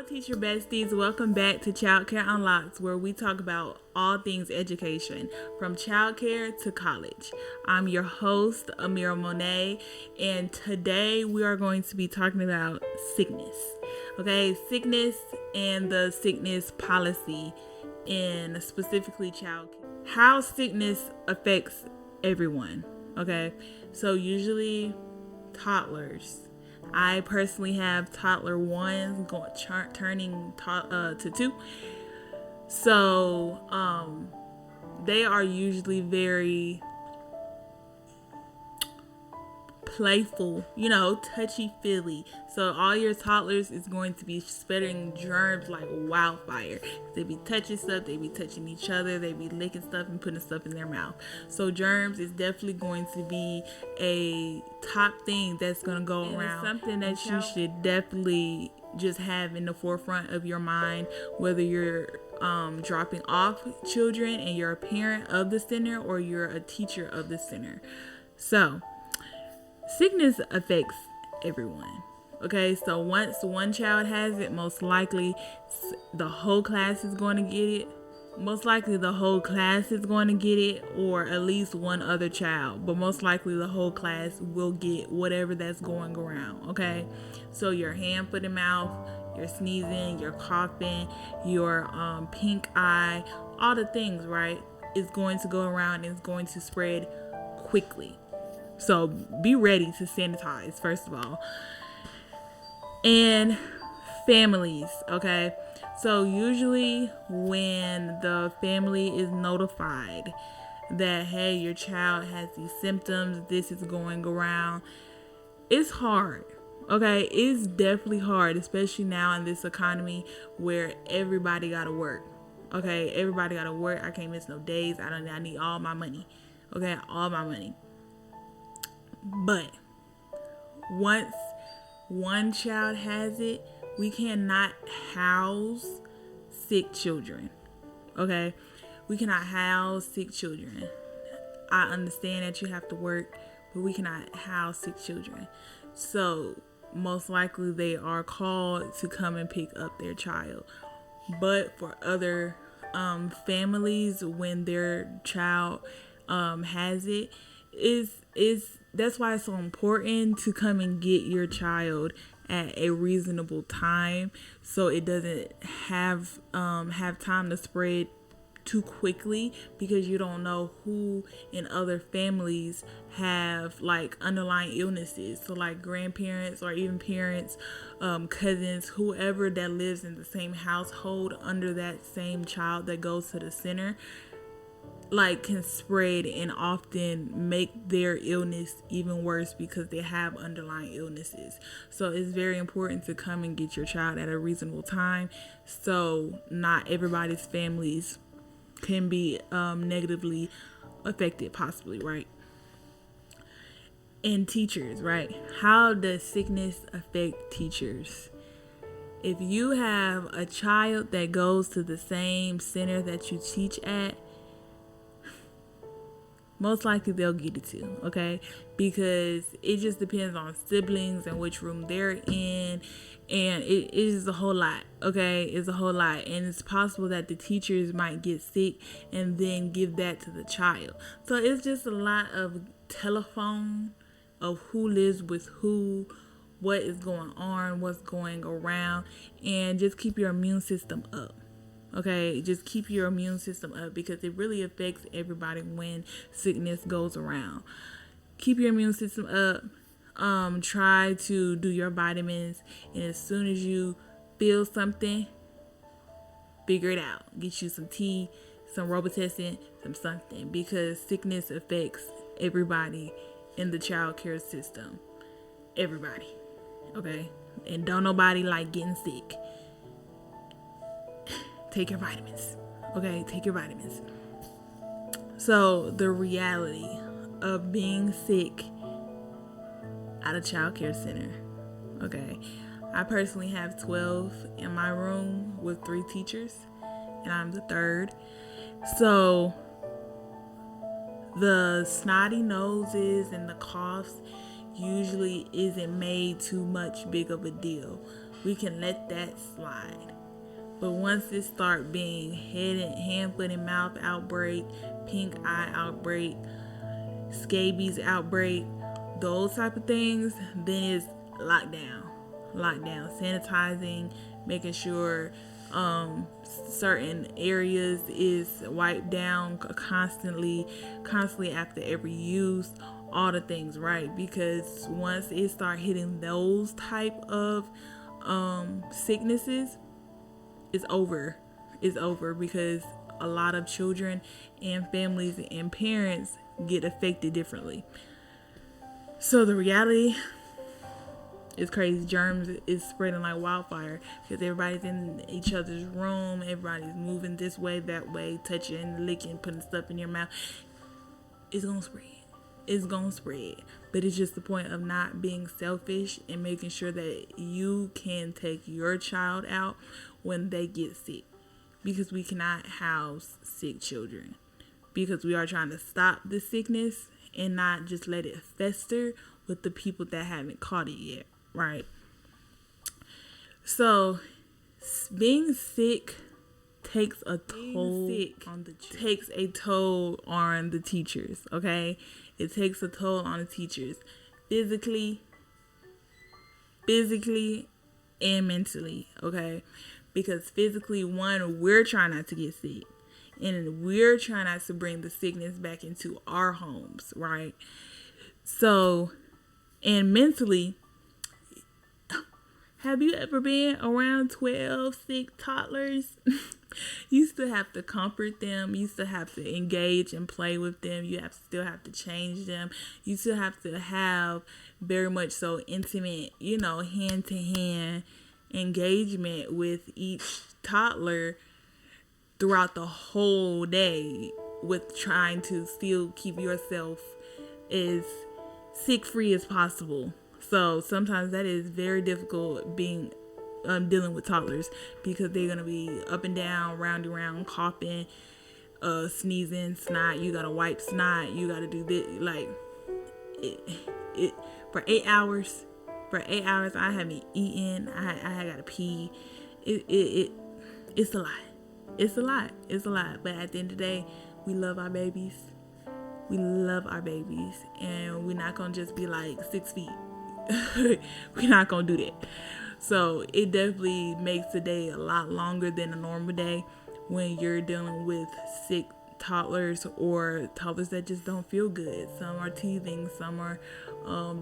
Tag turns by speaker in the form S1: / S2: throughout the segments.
S1: Hello, teacher besties. Welcome back to Childcare Unlocked, where we talk about all things education, from childcare to college. I'm your host, Amira Mone, and today we are going to be talking about sickness. Okay, sickness and the sickness policy in specifically childcare. How sickness affects everyone. Okay, so usually toddlers. I personally have toddler ones turning to 2. So they are usually very playful, touchy-feely. So all your toddlers is going to be spreading germs like wildfire. They be touching stuff, they be touching each other, they be licking stuff and putting stuff in their mouth. So germs is definitely going to be a top thing that's going to go around. It's something that you should definitely just have in the forefront of your mind, whether you're dropping off children and you're a parent of the center or you're a teacher of the center. So sickness affects everyone. Okay, so once one child has it, most likely the whole class is going to get it. Most likely the whole class is going to get it, or at least one other child. But most likely the whole class will get whatever that's going around. Okay, so your hand, foot, and mouth, your sneezing, your coughing, your pink eye, all the things, right, is going to go around and it's going to spread quickly. So be ready to sanitize, first of all. And families, okay? So usually when the family is notified that, hey, your child has these symptoms, this is going around, it's hard, okay? It's definitely hard, especially now in this economy where everybody gotta work, okay? Everybody gotta work. I can't miss no days. I need all my money, okay? All my money. But once one child has it, we cannot house sick children. Okay? We cannot house sick children. I understand that you have to work, but we cannot house sick children. So most likely they are called to come and pick up their child. But for other families, when their child has it, is that's why it's so important to come and get your child at a reasonable time, so it doesn't have time to spread too quickly, because you don't know who in other families have like underlying illnesses. So like grandparents or even parents, cousins, whoever that lives in the same household under that same child that goes to the center, like, can spread and often make their illness even worse because they have underlying illnesses. So it's very important to come and get your child at a reasonable time, so not everybody's families can be negatively affected, possibly, right? And teachers, right? How does sickness affect teachers? If you have a child that goes to the same center that you teach at, most likely they'll get it too, okay? Because it just depends on siblings and which room they're in, and it is a whole lot, okay? It's a whole lot, and it's possible that the teachers might get sick and then give that to the child. So it's just a lot of telephone of who lives with who, what is going on, what's going around, and just keep your immune system up. Okay, just keep your immune system up, because it really affects everybody when sickness goes around. Keep your immune system up. Try to do your vitamins, and as soon as you feel something, figure it out. Get you some tea, some Robitussin, some something, because sickness affects everybody in the child care system. Everybody, okay? And don't nobody like getting sick. Take your vitamins. Okay, take your vitamins. So the reality of being sick at a child care center. Okay, I personally have 12 in my room with 3 teachers, and I'm the third. So the snotty noses and the coughs usually isn't made too much big of a deal. we can let that slide. But once it start being hand, foot, and mouth outbreak, pink eye outbreak, scabies outbreak, those type of things, then it's lockdown, sanitizing, making sure certain areas is wiped down constantly after every use, all the things, right? Because once it start hitting those type of sicknesses, it's over. Because a lot of children and families and parents get affected differently. So the reality is crazy. Germs is spreading like wildfire because everybody's in each other's room. Everybody's moving this way, that way, touching, licking, putting stuff in your mouth. It's gonna spread. But it's just the point of not being selfish and making sure that you can take your child out when they get sick, because we cannot house sick children, because we are trying to stop the sickness and not just let it fester with the people that haven't caught it yet, right? So being sick takes a toll on the teachers, okay? It takes a toll on the teachers physically and mentally, okay? Because physically, one, we're trying not to get sick, and we're trying not to bring the sickness back into our homes, right? So, and mentally, have you ever been around 12 sick toddlers? You still have to comfort them. You still have to engage and play with them. You still have to change them. You still have to have very much so intimate, hand-to-hand engagement with each toddler throughout the whole day, with trying to still keep yourself as sick-free as possible. So sometimes that is very difficult dealing with toddlers, because they're gonna be up and down, round and round, coughing, sneezing, snot. You gotta wipe snot. You gotta do this, like it for 8 hours. For 8 hours, I haven't eaten. I gotta pee. It's a lot. It's a lot. But at the end of the day, we love our babies. And we're not gonna just be like 6 feet. We're not gonna do that. So it definitely makes the day a lot longer than a normal day when you're dealing with sick toddlers, or toddlers that just don't feel good. Some are teething, some are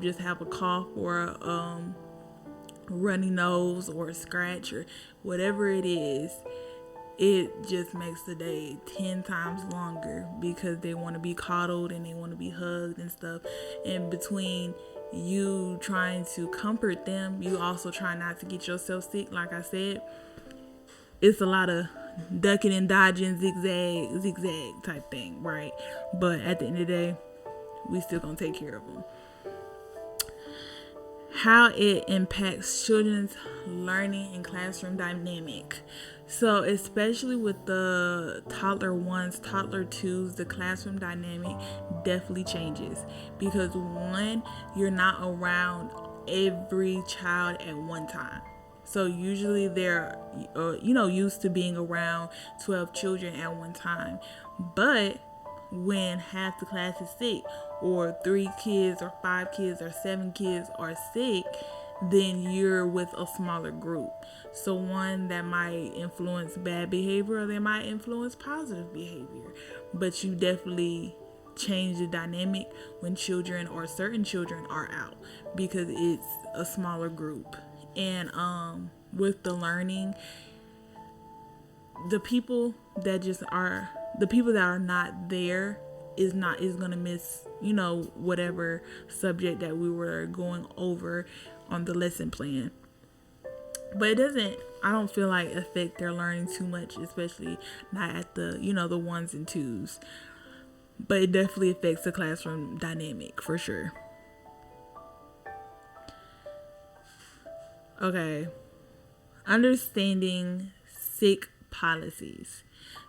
S1: just have a cough, or a runny nose, or a scratch, or whatever it is. It just makes the day 10 times longer, because they want to be coddled and they want to be hugged and stuff. And between you trying to comfort them, you also try not to get yourself sick. Like I said, it's a lot of ducking and dodging, zigzag type thing, right? But at the end of the day, we still gonna take care of them. How it impacts children's learning and classroom dynamic. So especially with the toddler 1s, toddler 2s, the classroom dynamic definitely changes, because one, you're not around every child at one time. So usually they're used to being around 12 children at one time. But when half the class is sick, or 3 kids or 5 kids or 7 kids are sick, then you're with a smaller group. So one, that might influence bad behavior, or they might influence positive behavior. But you definitely change the dynamic when children, or certain children, are out, because it's a smaller group. And with the learning, the people that are not there is gonna miss, whatever subject that we were going over on the lesson plan. But it doesn't, I don't feel like, affect their learning too much, especially not at the, the 1s and 2s. But it definitely affects the classroom dynamic for sure. Okay. Understanding sick policies.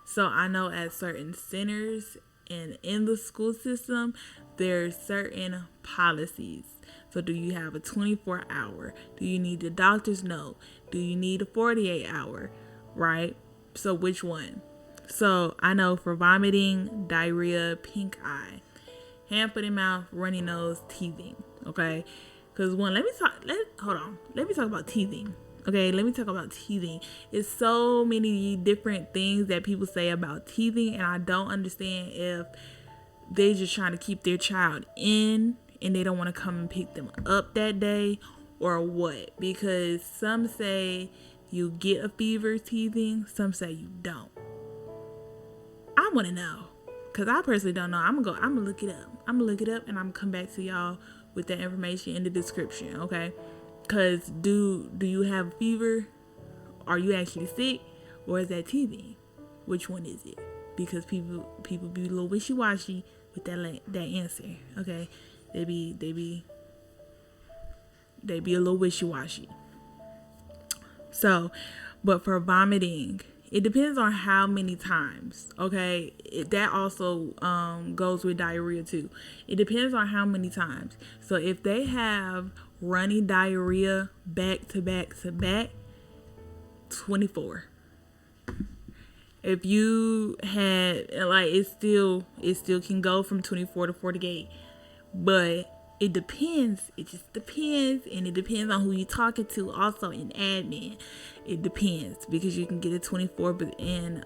S1: So I know at certain centers and in the school system, there's certain policies So do you have a 24-hour? Do you need the doctor's note? Do you need a 48-hour? Right? So which one? So I know for vomiting, diarrhea, pink eye, hand, foot, and mouth, runny nose, teething. Okay, because let me talk about teething. Okay, let me talk about teething. It's so many different things that people say about teething, and I don't understand if they just trying to keep their child in and they don't want to come and pick them up that day or what. Because some say you get a fever teething, some say you don't. I want to know, because I personally don't know. I'm gonna look it up. I'm gonna look it up and I'm gonna come back to y'all with that information in the description. Okay, because do you have a fever? Are you actually sick, or is that teething? Which one is it? Because people be a little wishy-washy with that answer. Okay, they be a little wishy-washy. So, but for vomiting, it depends on how many times. Okay, that also goes with diarrhea too. It depends on how many times. So if they have runny diarrhea back to back to back, 24. If you had it still can go from 24 to 48, but it depends. It just depends, and it depends on who you're talking to. Also in admin, it depends, because you can get a 24, but in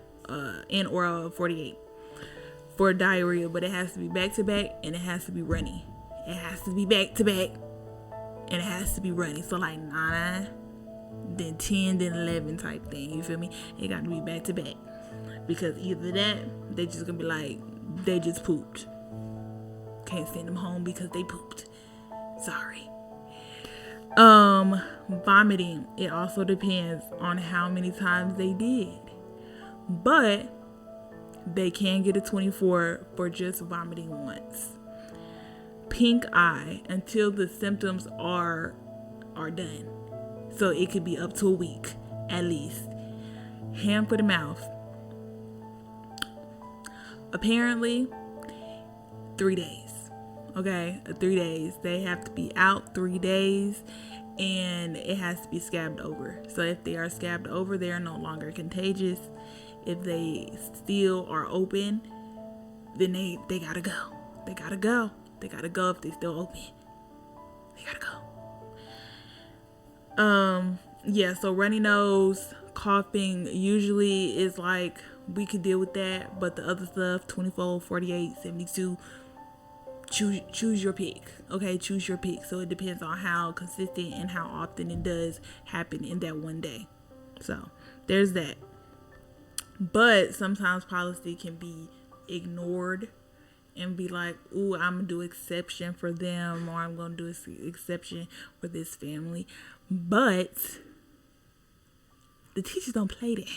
S1: or a 48 for diarrhea, but it has to be back to back and it has to be runny. It has to be back to back and it has to be runny. So like 9, then 10, then 11 type thing. You feel me? It got to be back to back, because either that, they just gonna be like, they just pooped. Can't send them home because they pooped. Sorry. Vomiting, it also depends on how many times they did, but they can get a 24 for just vomiting once. Pink eye, until the symptoms are done, so it could be up to a week at least. Hand, foot, and mouth, apparently 3 days. Okay, 3 days. They have to be out 3 days, and it has to be scabbed over. So if they are scabbed over, they are no longer contagious. If they still are open, then they gotta go. They gotta go. They gotta go if they still open. They gotta go. Yeah, so runny nose, coughing usually is like, we could deal with that, but the other stuff, 24, 48, 72, choose your pick. Okay, choose your pick. So it depends on how consistent and how often it does happen in that one day. So there's that. But sometimes policy can be ignored and be like, ooh, I'm gonna do exception for them, or I'm gonna do exception for this family. But the teachers don't play that.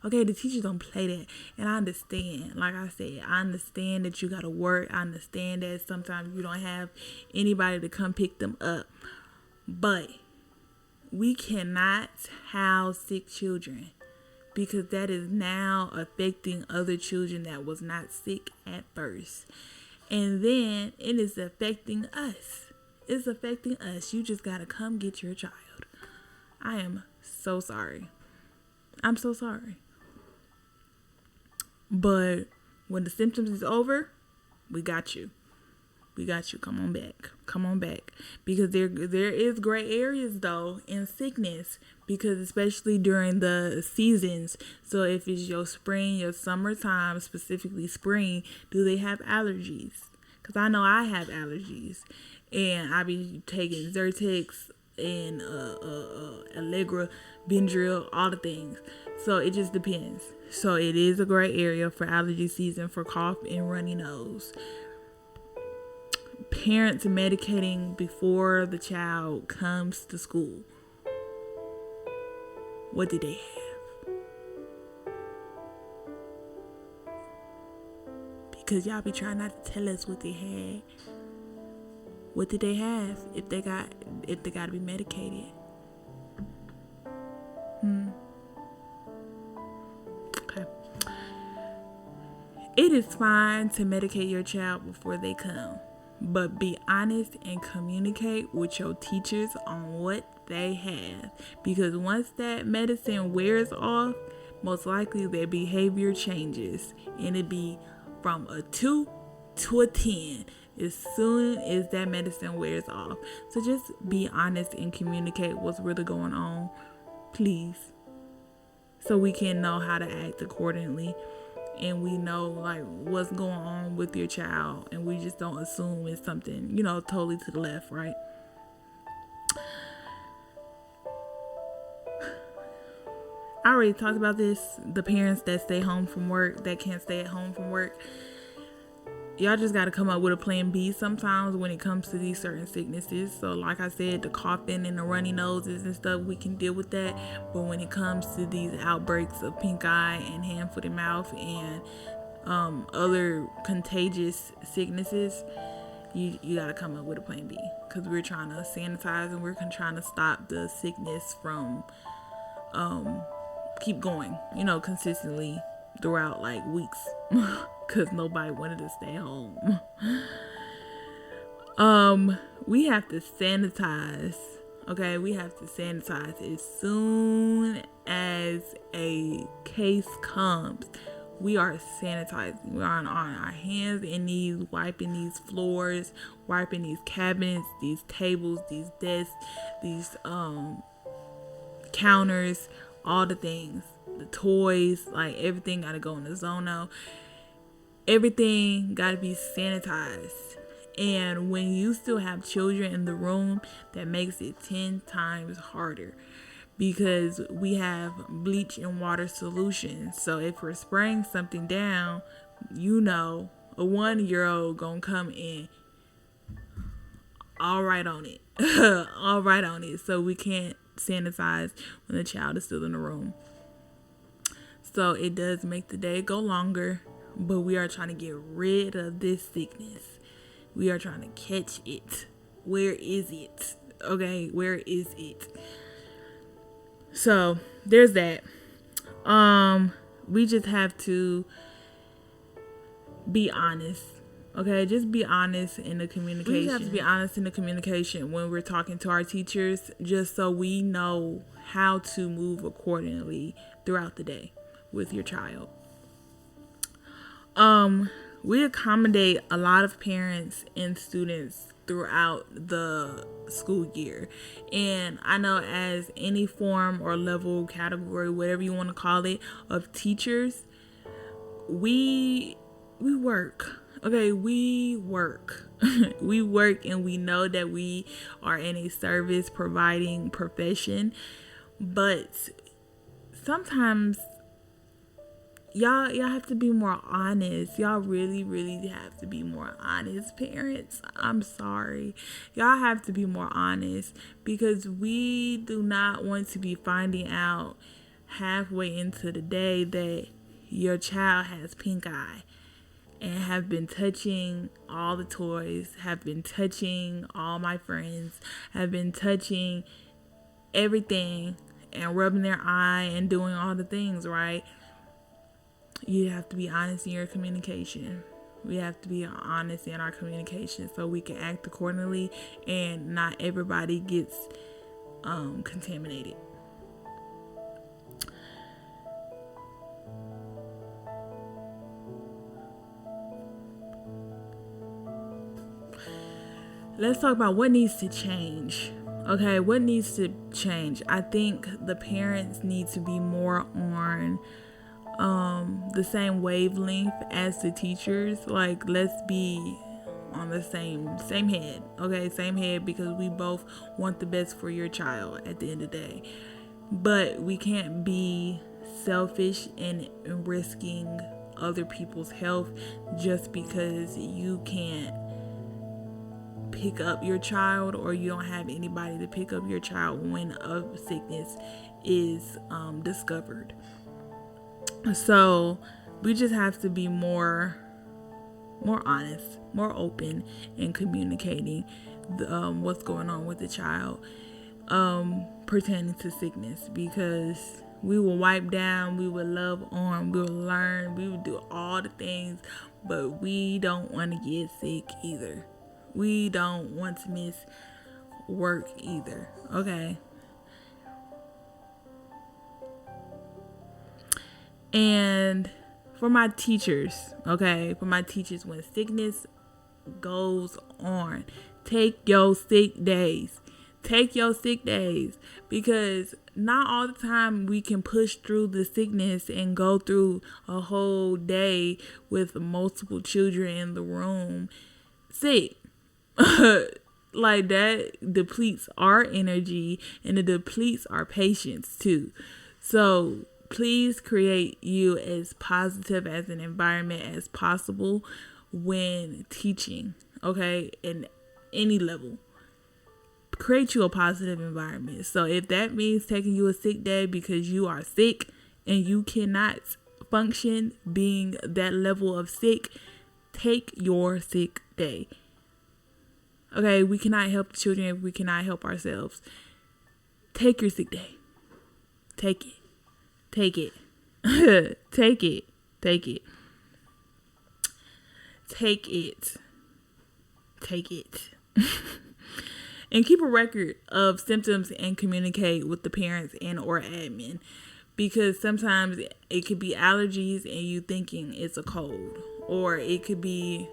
S1: Okay, the teachers don't play that. And I understand. Like I said, I understand that you gotta work. I understand that sometimes you don't have anybody to come pick them up. But we cannot house sick children, because that is now affecting other children that was not sick at first. And then it is affecting us. It's affecting us. You just gotta come get your child. I am so sorry. I'm so sorry. But when the symptoms is over, we got you. We got you. Come on back. Come on back. Because there is gray areas though in sickness, because especially during the seasons. So if it's your spring, your summertime, specifically spring, do they have allergies? Because I know I have allergies, and I be taking Zyrtex and Allegra, Benadryl, all the things. So it just depends. So it is a gray area for allergy season for cough and runny nose. Parents medicating before the child comes to school. What did they have? Because y'all be trying not to tell us what they had. What did they have if they got to be medicated? Okay. It is fine to medicate your child before they come. but be honest and communicate with your teachers on what they have, because once that medicine wears off, most likely their behavior changes, and it be from a 2 to a 10 as soon as that medicine wears off. So just be honest and communicate what's really going on, please, so we can know how to act accordingly, and we know like what's going on with your child, and we just don't assume it's something, totally to the left, right? I already talked about this. The parents that stay home from work, that can't stay at home from work, y'all just got to come up with a plan B sometimes when it comes to these certain sicknesses. So like I said, the coughing and the runny noses and stuff, we can deal with that. But when it comes to these outbreaks of pink eye and hand, foot, and mouth and other contagious sicknesses, you got to come up with a plan B, because we're trying to sanitize and we're trying to stop the sickness from keep going, consistently throughout like weeks, because nobody wanted to stay home. We have to sanitize. Okay, we have to sanitize as soon as a case comes. We are sanitizing. We are on our hands and knees, wiping these floors, wiping these cabinets, these tables, these desks, these counters, all the things, the toys, like everything got to go in the Zono. Everything got to be sanitized. And when you still have children in the room, that makes it 10 times harder, because we have bleach and water solutions. So if we're spraying something down, a 1-year-old gonna come in all right on it. All right on it. So we can't sanitize when the child is still in the room. So it does make the day go longer, but we are trying to get rid of this sickness. We are trying to catch it. Where is it? Okay, where is it? So there's that. We just have to be honest. Okay, just be honest in the communication. We just have to be honest in the communication when we're talking to our teachers, just so we know how to move accordingly throughout the day with your child. We accommodate a lot of parents and students throughout the school year, and I know as any form or level, category, whatever you want to call it, of teachers, we work. Okay, we work. We work, and we know that we are in a service providing profession, but sometimes y'all have to be more honest. Y'all really have to be more honest, parents. I'm sorry. Y'all have to be more honest, because we do not want to be finding out halfway into the day that your child has pink eye and have been touching all the toys, have been touching all my friends, have been touching everything and rubbing their eye and doing all the things, right? You have to be honest in your communication. We have to be honest in our communication so we can act accordingly and not everybody gets contaminated. Let's talk about what needs to change. Okay, what needs to change? I think the parents need to be more on the same wavelength as the teachers. Like, let's be on the same head. Okay, same head, because we both want the best for your child at the end of the day. But we can't be selfish and risking other people's health just because you can't pick up your child, or you don't have anybody to pick up your child when a sickness is discovered. So we just have to be more honest, more open in communicating what's going on with the child pertaining to sickness, because we will wipe down, we will love on, we will learn, we will do all the things, but we don't want to get sick either. We don't want to miss work either. Okay. And for my teachers, when sickness goes on, take your sick days. Take your sick days, because not all the time we can push through the sickness and go through a whole day with multiple children in the room sick. Like, that depletes our energy, and it depletes our patience too. So please create you as positive as an environment as possible when teaching, okay, in any level. Create you a positive environment. So if that means taking you a sick day because you are sick and you cannot function being that level of sick, take your sick day. Okay, we cannot help the children if we cannot help ourselves. Take your sick day. Take it. Take it. Take it. Take it. Take it. Take it. And keep a record of symptoms and communicate with the parents and or admin, because sometimes it could be allergies and you thinking it's a cold, or it could be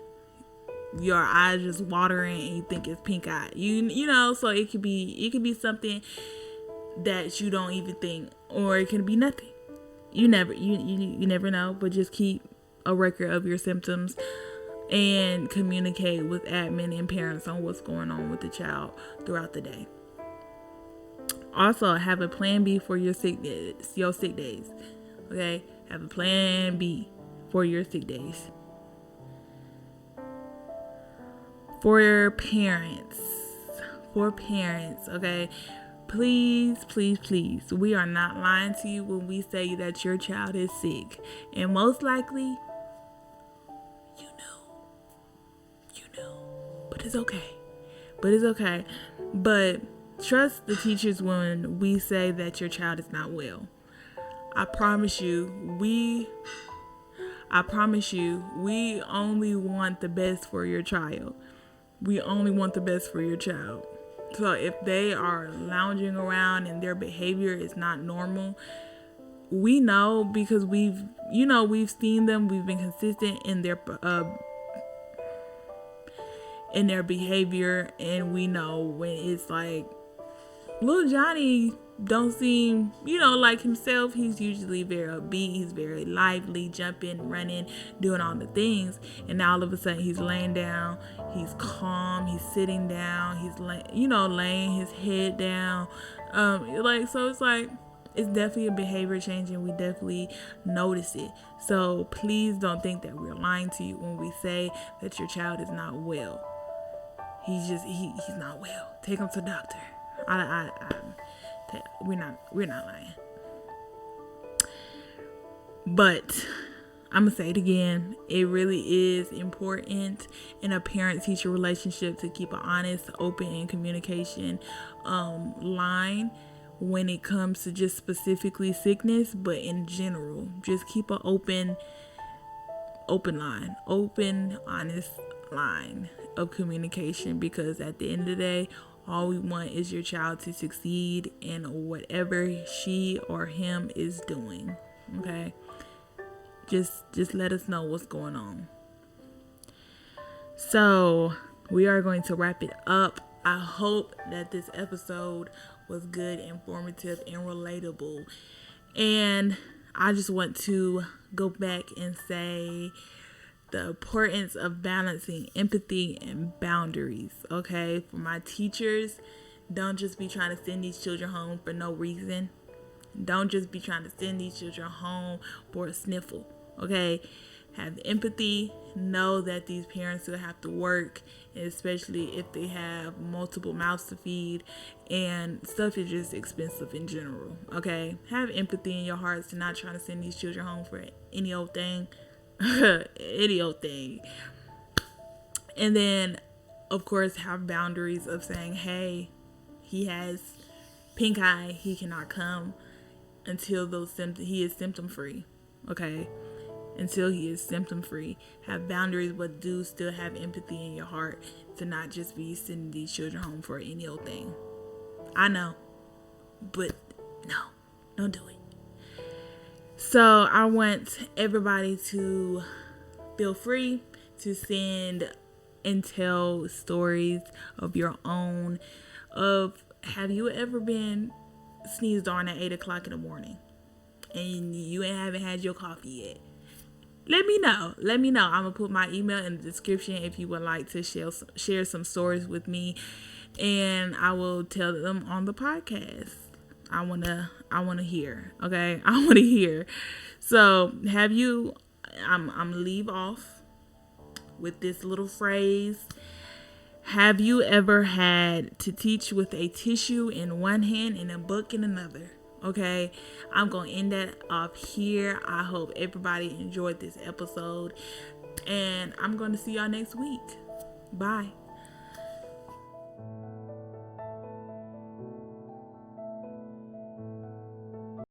S1: your eyes just watering and you think it's pink eye. You know, so it could be something that you don't even think, or it could be nothing. You never know, but just keep a record of your symptoms and communicate with admin and parents on what's going on with the child throughout the day. Also, have a plan B for your sick days. Okay? Have a plan B for your sick days. For parents, okay? Please, we are not lying to you when we say that your child is sick. And most likely, you know, but it's okay. But trust the teachers when we say that your child is not well. I promise you, we only want the best for your child. So if they are lounging around and their behavior is not normal, we know, because we've seen them. We've been consistent in their behavior, and we know when it's like little Johnny don't seem, like himself. He's usually very upbeat. He's very lively, jumping, running, doing all the things. And now all of a sudden he's laying down. He's calm. He's sitting down. He's laying his head down. So it's like, it's definitely a behavior change, and we definitely notice it. So please don't think that we're lying to you when we say that your child is not well. He's not well. Take him to the doctor. We're not lying. But I'm gonna say it again. It really is important in a parent-teacher relationship to keep an honest, open, and communication line when it comes to just specifically sickness, but in general, just keep an open line, honest line of communication, because at the end of the day, all we want is your child to succeed in whatever she or him is doing. Okay? Just let us know what's going on. So, we are going to wrap it up. I hope that this episode was good, informative, and relatable. And I just want to go back and say the importance of balancing empathy and boundaries, okay? For my teachers, don't just be trying to send these children home for no reason. Don't just be trying to send these children home for a sniffle, okay? Have empathy. Know that these parents will have to work, especially if they have multiple mouths to feed, and stuff is just expensive in general, okay? Have empathy in your hearts to not trying to send these children home for any old thing. And then, of course, have boundaries of saying, hey, he has pink eye, he cannot come until he is symptom free. Okay, until he is symptom free. Have boundaries, but do still have empathy in your heart to not just be sending these children home for any old thing. I know, but no, don't do it. So I want everybody to feel free to send and tell stories of your own. Of, have you ever been sneezed on at 8 o'clock in the morning and you haven't had your coffee yet? Let me know. I'm gonna put my email in the description if you would like to share some stories with me, and I will tell them on the podcast. I wanna hear. Okay, I wanna hear. So have you? I'm gonna leave off with this little phrase. Have you ever had to teach with a tissue in one hand and a book in another? Okay, I'm going to end that off here. I hope everybody enjoyed this episode, and I'm going to see y'all next week. Bye.